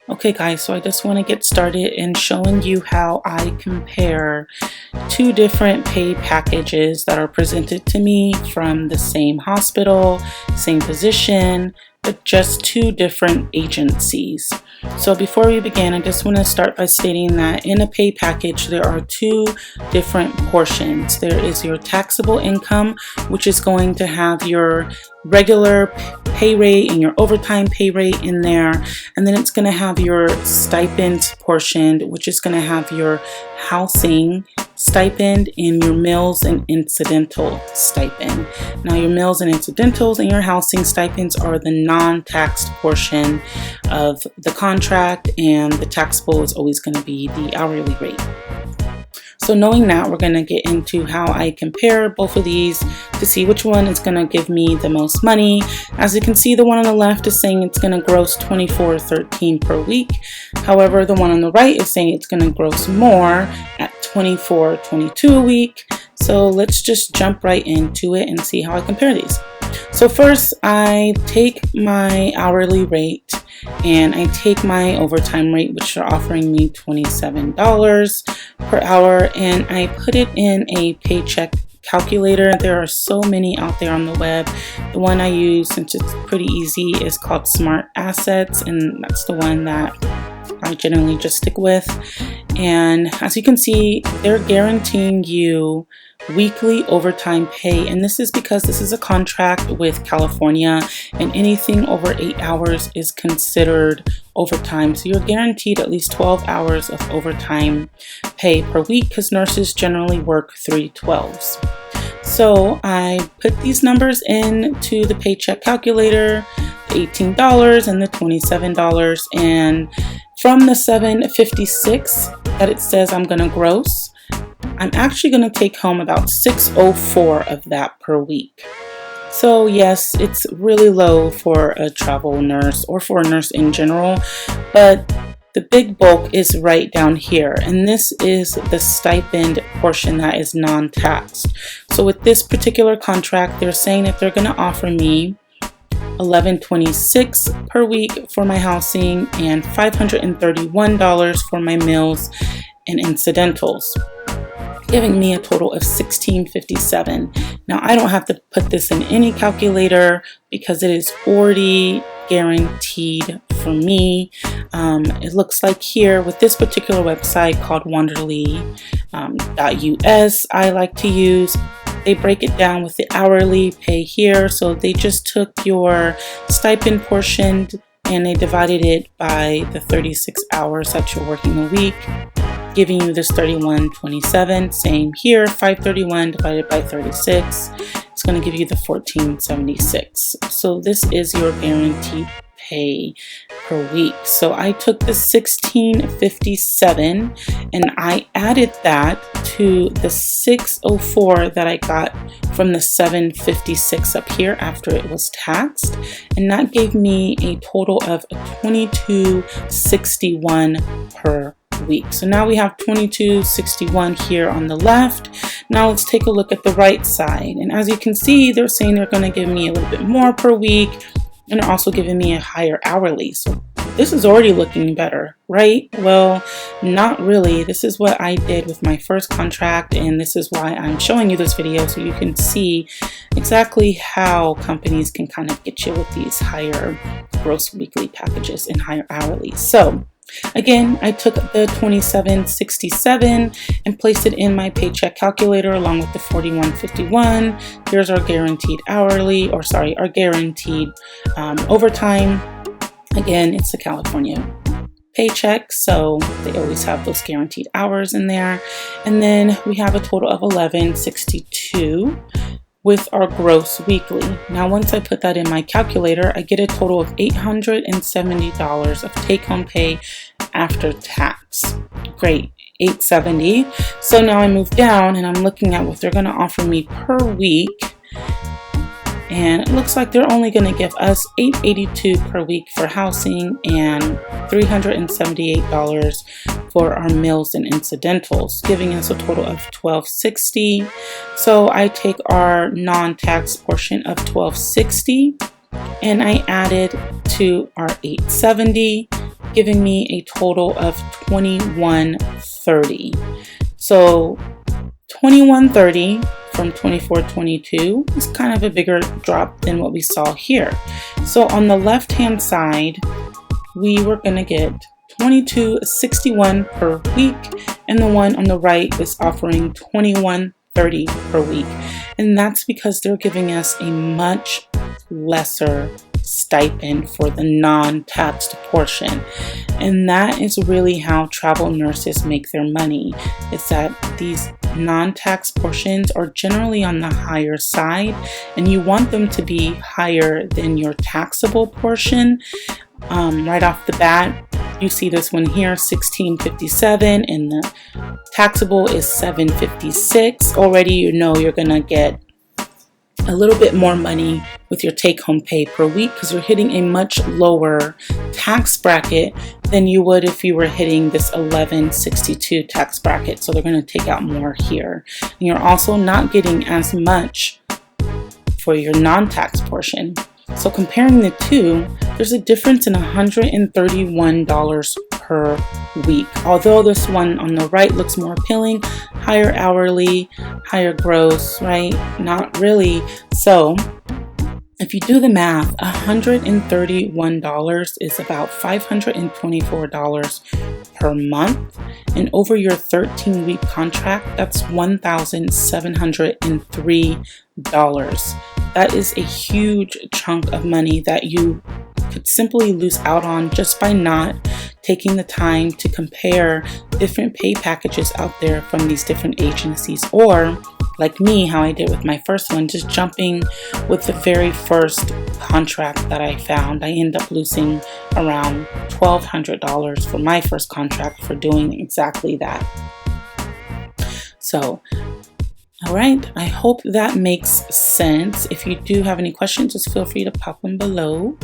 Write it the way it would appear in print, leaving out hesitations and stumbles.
Okay guys, so I just want to get started in showing you how I compare two different pay packages that are presented to me from the same hospital, same position, but just two different agencies. So before we begin, I just want to start by stating that in a pay package, there are two different portions. There is your taxable income, which is going to have your regular pay rate and your overtime pay rate in there, and then it's going to have your stipend portion, which is going to have your housing stipend and your meals and incidental stipend. Now your meals and incidentals and your housing stipends are the non-taxed portion of the contract, and the taxable is always going to be the hourly rate. So knowing that, we're going to get into how I compare both of these to see which one is going to give me the most money. As you can see, the one on the left is saying it's going to gross $24.13 per week. However, the one on the right is saying it's going to gross more at $24.22 a week. So let's just jump right into it and see how I compare these. So first, I take my hourly rate and I take my overtime rate, which are offering me $27 per hour, and I put it in a paycheck calculator. There are so many out there on the web. The one I use, since it's pretty easy, is called Smart Assets, and that's the one that I generally just stick with. And as you can see, they're guaranteeing you weekly overtime pay, and this is because this is a contract with California, and anything over 8 hours is considered overtime. So you're guaranteed at least 12 hours of overtime pay per week, because nurses generally work 3/12s. So I put these numbers into the paycheck calculator, the $18 and the $27, and from the $756 that it says I'm gonna gross, I'm actually going to take home about $604 of that per week. So yes, it's really low for a travel nurse or for a nurse in general, but the big bulk is right down here, and this is the stipend portion that is non-taxed. So with this particular contract, they're saying that they're going to offer me $1126 per week for my housing and $531 for my meals and incidentals, giving me a total of $1657. Now I don't have to put this in any calculator because it is already guaranteed for me. It looks like here with this particular website called Wanderly.us I like to use, they break it down with the hourly pay here. So they just took your stipend portion and they divided it by the 36 hours that you're working a week, giving you this $31.27. Same here, 531 divided by 36. It's going to give you the $14.76. So this is your guaranteed pay per week. So I took the $1657 and I added that to the $604 that I got from the $756 up here after it was taxed, and that gave me a total of $2261 per week. So now we have $2261 here on the left. Now let's take a look at the right side, and as you can see, they're saying they're going to give me a little bit more per week, and they're also giving me a higher hourly. So this is already looking better, right? Well, not really. This is what I did with my first contract, and this is why I'm showing you this video, so you can see exactly how companies can kind of get you with these higher gross weekly packages and higher hourly. So again, I took the $27.67 and placed it in my paycheck calculator along with the $41.51. Here's our guaranteed hourly, or sorry, our guaranteed overtime. Again, it's the California paycheck, so they always have those guaranteed hours in there. And then we have a total of $1162 with our gross weekly. Now once I put that in my calculator, I get a total of $870 of take-home pay after tax. Great, $870. So now I move down and I'm looking at what they're going to offer me per week, and it looks like they're only going to give us $882 per week for housing and $378 for our meals and incidentals, giving us a total of $1260. So I take our non-tax portion of $1260 and I added to our $870 giving me a total of $21.30. So $21.30 from $24.22 is kind of a bigger drop than what we saw here. So on the left hand side, we were going to get $22.61 per week, and the one on the right is offering $21.30 per week. And that's because they're giving us a much lesser stipend for the non-taxed portion. And that is really how travel nurses make their money. It's that these non-tax portions are generally on the higher side, and you want them to be higher than your taxable portion. Right off the bat, you see this one here, $16.57, and the taxable is $7.56. Already you know you're gonna get a little bit more money with your take-home pay per week because you're hitting a much lower tax bracket than you would if you were hitting this 1162 tax bracket. So they're going to take out more here. And you're also not getting as much for your non-tax portion. So comparing the two, there's a difference in $131 per week. Although this one on the right looks more appealing, higher hourly, higher gross, right? Not really. So if you do the math, $131 is about $524 per month. And over your 13-week contract, that's $1,703. That is a huge chunk of money that you could simply lose out on just by not taking the time to compare different pay packages out there from these different agencies, or like me, how I did with my first one, just jumping with the very first contract that I found. I ended up losing around $1,200 for my first contract for doing exactly that. So, all right, I hope that makes sense. If you do have any questions, just feel free to pop them below.